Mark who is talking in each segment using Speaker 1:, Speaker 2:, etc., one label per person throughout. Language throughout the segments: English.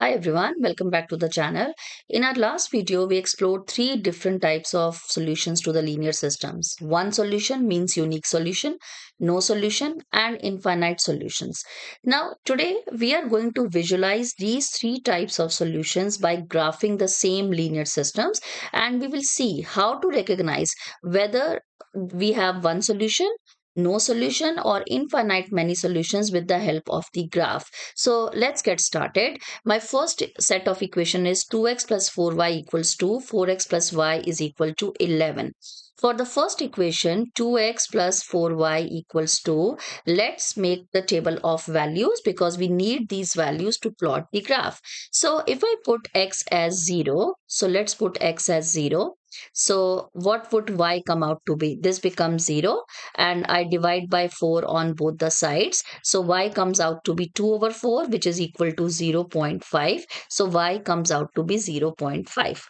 Speaker 1: Hi everyone, welcome back to the channel. In our last video, we explored three different types of solutions to the linear systems. One solution means unique solution, no solution, and infinite solutions. Now, today we are going to visualize these three types of solutions by graphing the same linear systems, and we will see how to recognize whether we have one solution, no solution, or infinite many solutions with the help of the graph. So let's get started. My first set of equation is 2x plus 4y equals to 4x plus y is equal to 11. For the first equation, 2x plus 4y equals to, let's make the table of values because we need these values to plot the graph. So if I put x as 0, so let's put x as 0. So what would y come out to be? This becomes 0 and I divide by 4 on both the sides. So y comes out to be 2 over 4, which is equal to 0.5. So y comes out to be 0.5.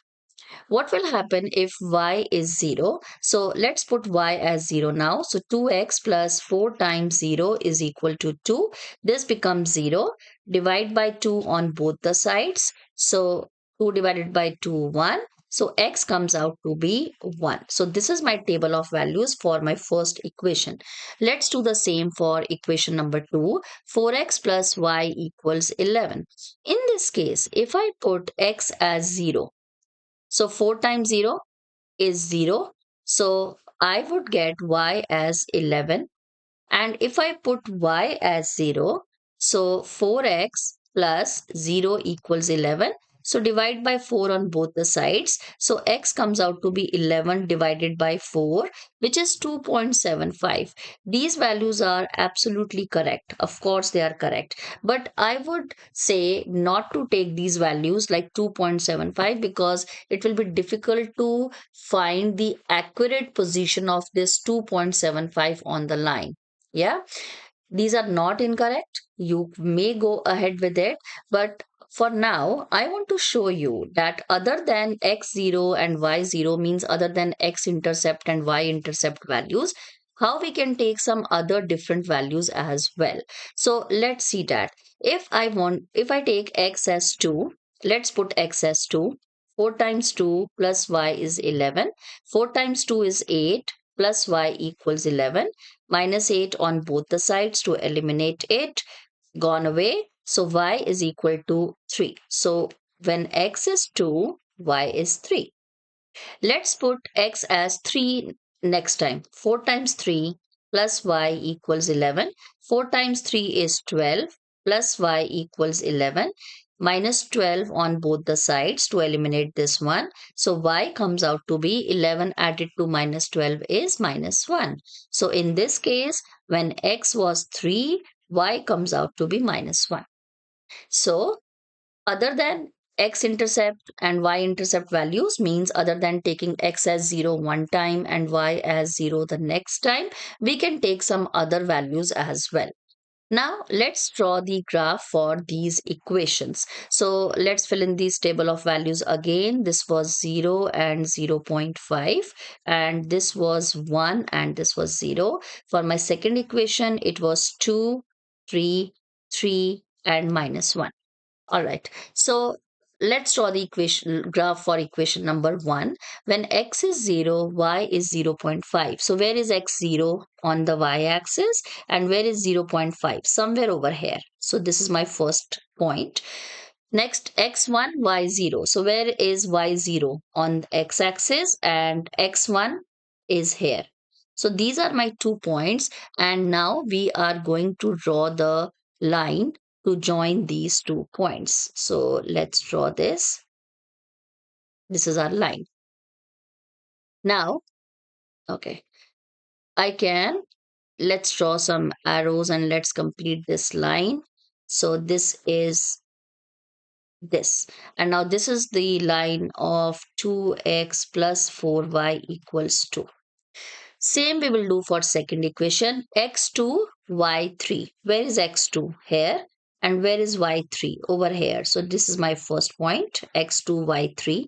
Speaker 1: What will happen if y is 0? So let's put y as 0 now. So 2x plus 4 times 0 is equal to 2. This becomes 0. Divide by 2 on both the sides. So 2 divided by 2, 1. So x comes out to be 1. So this is my table of values for my first equation. Let's do the same for equation number 2. 4x plus y equals 11. In this case, if I put x as 0, so 4 times 0 is 0. So I would get y as 11. And if I put y as 0, so 4x plus 0 equals 11. So divide by 4 on both the sides. So x comes out to be 11 divided by 4, which is 2.75. These values are absolutely correct. Of course, they are correct. But I would say not to take these values like 2.75 because it will be difficult to find the accurate position of this 2.75 on the line. Yeah, these are not incorrect. You may go ahead with it, but for now, I want to show you that other than x0 and y0 means other than x-intercept and y-intercept values, how we can take some other different values as well. So let's see that. If I take x as 2, let's put x as 2. 4 times 2 plus y is 11. 4 times 2 is 8 plus y equals 11. Minus 8 on both the sides to eliminate it, gone away. So y is equal to 3. So when x is 2, y is 3. Let's put x as 3 next time. 4 times 3 plus y equals 11. 4 times 3 is 12 plus y equals 11. Minus 12 on both the sides to eliminate this one. So y comes out to be 11 added to minus 12 is minus 1. So in this case, when x was 3, y comes out to be minus 1. So other than x-intercept and y-intercept values means other than taking x as 0 one time and y as 0 the next time, we can take some other values as well. Now let's draw the graph for these equations. So let's fill in this table of values again. This was 0 and 0.5 and this was 1 and this was 0. For my second equation, it was 2, 3, 3 and minus 1. All right. So let's draw the equation graph for equation number 1. When x is 0, y is 0.5. So where is x 0 on the y-axis and where is 0.5? Somewhere over here. So this is my first point. Next, x1, y0. So where is y0 on the x-axis and x1 is here. So these are my 2 points and now we are going to draw the line to join these 2 points. So let's draw this. This is our line. Now, okay, let's draw some arrows and let's complete this line. So this is this. And now this is the line of 2x plus 4y equals 2. Same we will do for second equation, x2, y3. Where is x2? Here. And where is y3? Over here. So this is my first point, x2, y3.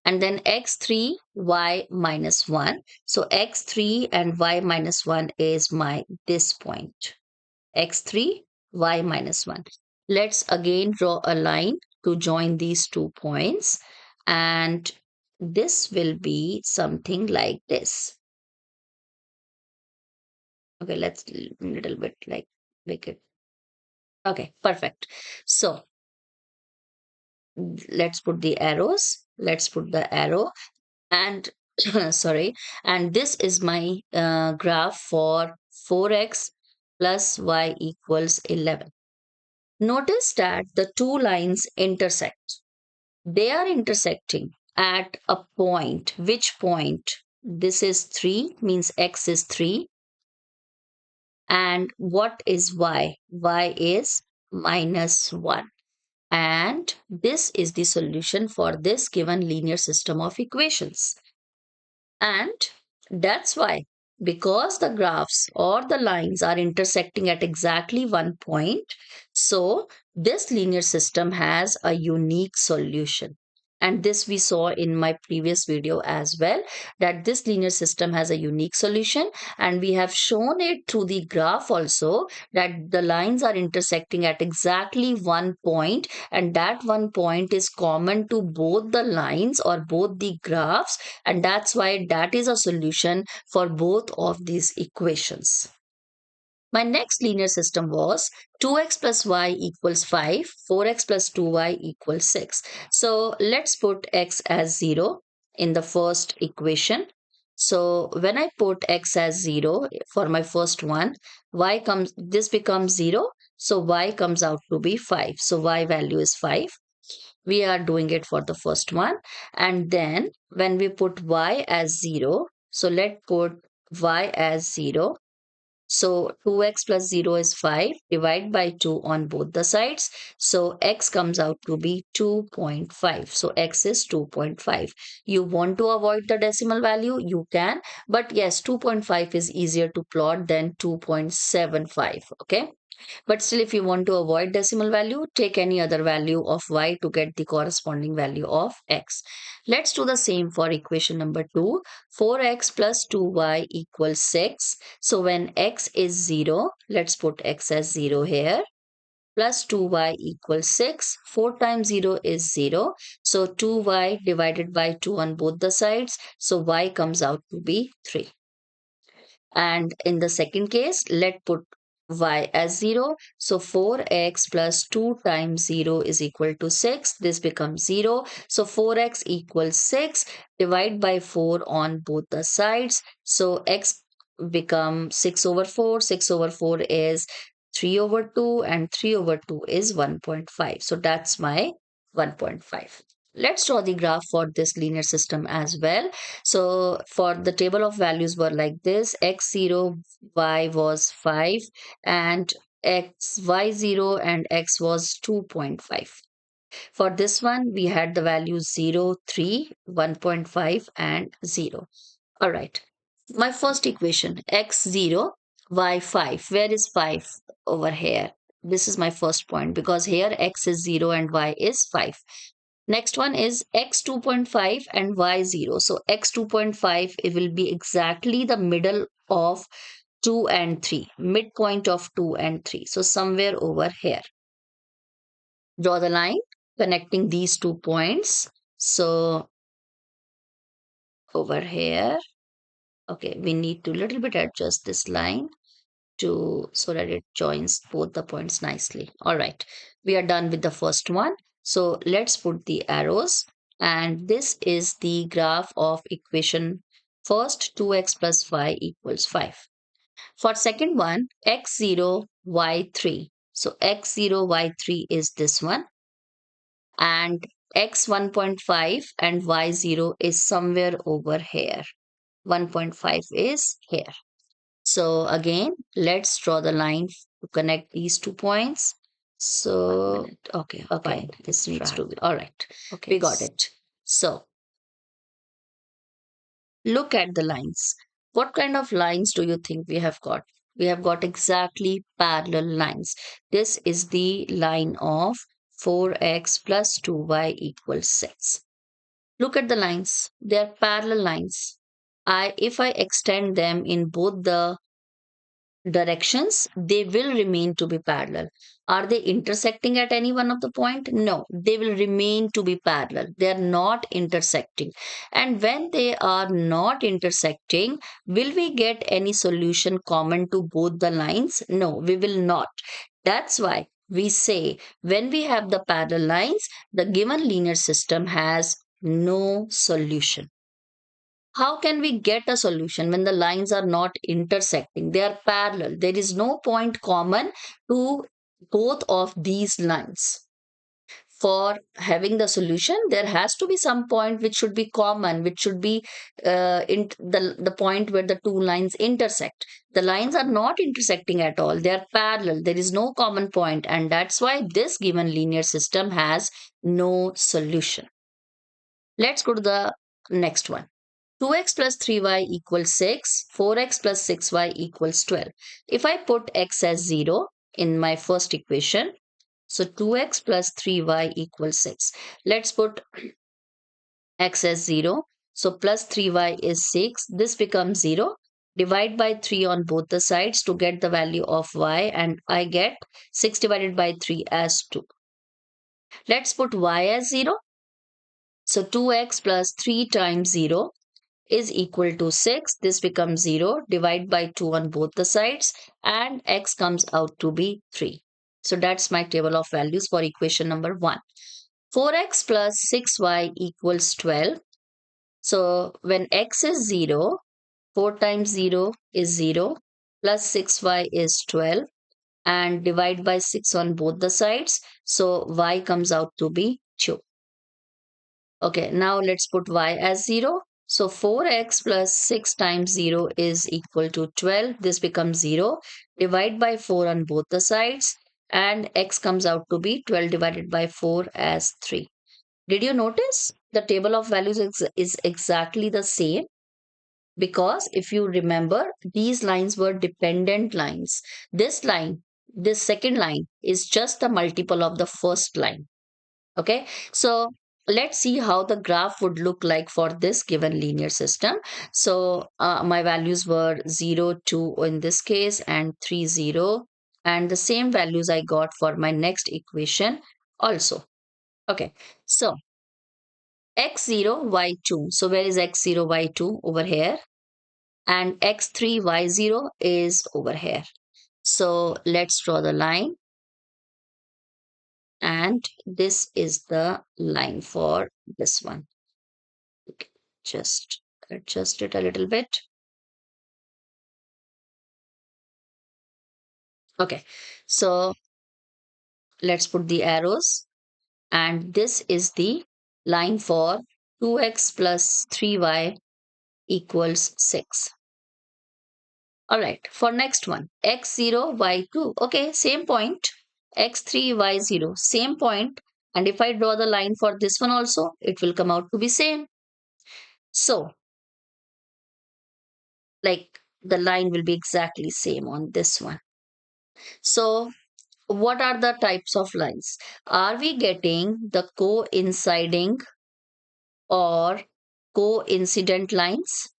Speaker 1: And then x3, y minus 1. So x3 and y minus 1 is this point. x3, y minus 1. Let's again draw a line to join these 2 points, and this will be something like this. Okay, let's little bit like make it. Okay, perfect. So let's put the arrows. Let's put the arrow and sorry, and this is my graph for 4x plus y equals 11. Notice that the two lines intersect. They are intersecting at a point. Which point? This is 3, means x is 3. And what is y? Y is minus 1. And this is the solution for this given linear system of equations. And that's why, because the graphs or the lines are intersecting at exactly one point, so this linear system has a unique solution. And this we saw in my previous video as well, that this linear system has a unique solution. And we have shown it through the graph also, that the lines are intersecting at exactly one point, and that one point is common to both the lines or both the graphs, and that's why that is a solution for both of these equations. My next linear system was 2x plus y equals 5, 4x plus 2y equals 6. So let's put x as 0 in the first equation. So when I put x as 0 for my first one, this becomes 0. So y comes out to be 5. So y value is 5. We are doing it for the first one. And then when we put y as 0, so let's put y as 0. So 2x plus 0 is 5. Divide by 2 on both the sides. So x comes out to be 2.5. So x is 2.5. You want to avoid the decimal value, you can. But yes, 2.5 is easier to plot than 2.75. Okay. But still, if you want to avoid decimal value, take any other value of y to get the corresponding value of x. Let's do the same for equation number 2. 4x plus 2y equals 6. So when x is 0, let's put x as 0 here. Plus 2y equals 6. 4 times 0 is 0. So 2y divided by 2 on both the sides. So y comes out to be 3. And in the second case, let's put y as 0. So 4x plus 2 times 0 is equal to 6. This becomes 0. So 4x equals 6. Divide by 4 on both the sides. So x becomes 6 over 4. 6 over 4 is 3 over 2, and 3 over 2 is 1.5. So that's my 1.5. Let's draw the graph for this linear system as well. So for the table of values were like this: x0, y was 5, and y0 and x was 2.5. For this one, we had the values 0, 3, 1.5, and 0. All right. My first equation, x0, y5. Where is 5? Over here. This is my first point, because here x is 0 and y is 5. Next one is x 2.5 and y 0. So x 2.5, it will be exactly the middle of 2 and 3, midpoint of 2 and 3. So somewhere over here. Draw the line connecting these 2 points. So over here. Okay, we need to little bit adjust this line to so that it joins both the points nicely. All right, we are done with the first one. So let's put the arrows, and this is the graph of equation first, 2x plus y equals 5. For second one, x0, y3. So x0, y3 is this one, and x 1.5 and y0 is somewhere over here. 1.5 is here. So again, let's draw the line to connect these 2 points. So, okay, fine. This needs to be, all right. Okay, we got it. So, look at the lines. What kind of lines do you think we have got? We have got exactly parallel lines. This is the line of 4x plus 2y equals 6. Look at the lines. They are parallel lines. If I extend them in both the directions, they will remain to be parallel. Are they intersecting at any one of the point? No, they will remain to be parallel. They are not intersecting. And when they are not intersecting, will we get any solution common to both the lines? No, we will not. That's why we say when we have the parallel lines, the given linear system has no solution. How can we get a solution when the lines are not intersecting? They are parallel. There is no point common to both of these lines. For having the solution, there has to be some point which should be common, which should be in the point where the two lines intersect. The lines are not intersecting at all. They are parallel. There is no common point, and that's why this given linear system has no solution. Let's go to the next one. 2x plus 3y equals 6, 4x plus 6y equals 12. If I put x as 0 in my first equation, so 2x plus 3y equals 6. Let's put x as 0. So plus 3y is 6. This becomes 0. Divide by 3 on both the sides to get the value of y, and I get 6 divided by 3 as 2. Let's put y as 0. So 2x plus 3 times 0 is equal to 6. This becomes 0. Divide by 2 on both the sides, and x comes out to be 3. So that's my table of values for equation number 1. 4x plus 6y equals 12. So when x is 0, 4 times 0 is 0, plus 6y is 12, and divide by 6 on both the sides. So y comes out to be 2. Okay, now let's put y as 0. So 4x plus 6 times 0 is equal to 12. This becomes 0. Divide by 4 on both the sides, and x comes out to be 12 divided by 4 as 3. Did you notice the table of values is exactly the same? Because if you remember, these lines were dependent lines. This line, this second line, is just the multiple of the first line. Okay, so let's see how the graph would look like for this given linear system. So my values were 0, 2 in this case, and 3, 0. And the same values I got for my next equation also. Okay, so x0, y2. So where is x0, y2? Over here. And x3, y0 is over here. So let's draw the line. And this is the line for this one. Okay, just adjust it a little bit. Okay, so let's put the arrows. And this is the line for 2x plus 3y equals 6. All right, for next one, x0, y2. Okay, same point. x3, y0, same point. And if I draw the line for this one also, it will come out to be same. So, like the line will be exactly same on this one. So, what are the types of lines? Are we getting the coinciding or coincident lines?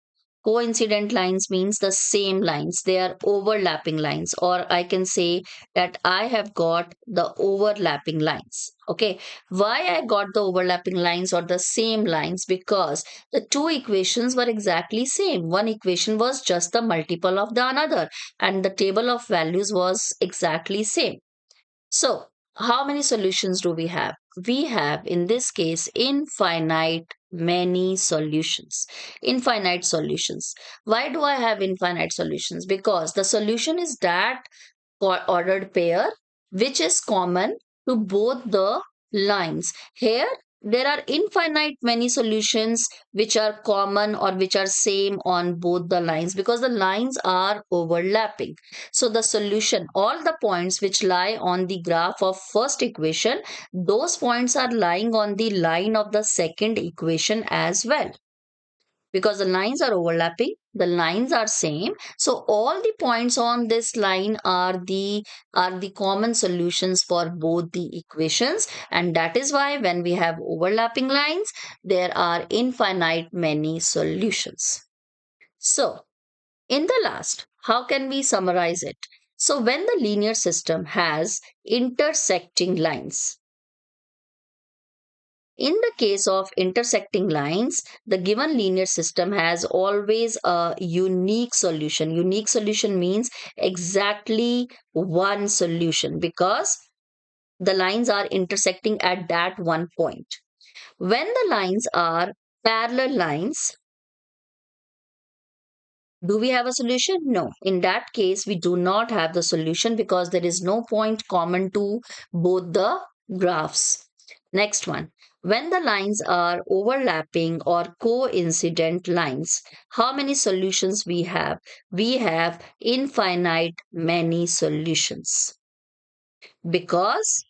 Speaker 1: Coincident lines means the same lines, they are overlapping lines, or I can say that I have got the overlapping lines. Okay, why I got the overlapping lines or the same lines? Because the two equations were exactly same. One equation was just the multiple of the another, and the table of values was exactly same. So, how many solutions do we have? We have, in this case, infinite many solutions. Infinite solutions. Why do I have infinite solutions? Because the solution is that ordered pair which is common to both the lines. Here, there are infinite many solutions which are common or which are same on both the lines because the lines are overlapping. So the solution, all the points which lie on the graph of first equation, those points are lying on the line of the second equation as well, because the lines are overlapping, the lines are same. So all the points on this line are the common solutions for both the equations, and that is why when we have overlapping lines, there are infinite many solutions. So in the last, how can we summarize it? So when the linear system has intersecting lines, in the case of intersecting lines, the given linear system has always a unique solution. Unique solution means exactly one solution because the lines are intersecting at that one point. When the lines are parallel lines, do we have a solution? No. In that case, we do not have the solution because there is no point common to both the graphs. Next one. When the lines are overlapping or coincident lines, how many solutions we have? We have infinite many solutions because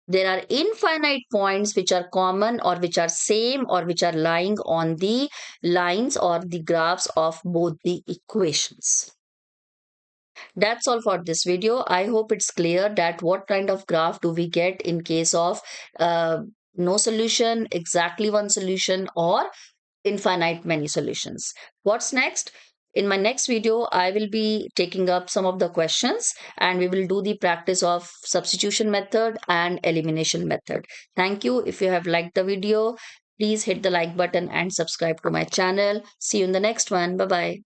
Speaker 1: there are infinite points which are common or which are same or which are lying on the lines or the graphs of both the equations. That's all for this video. I hope it's clear that what kind of graph do we get in case of uh, no solution, exactly one solution, or infinite many solutions. What's next? In my next video, I will be taking up some of the questions and we will do the practice of substitution method and elimination method. Thank you. If you have liked the video, please hit the like button and subscribe to my channel. See you in the next one. Bye bye.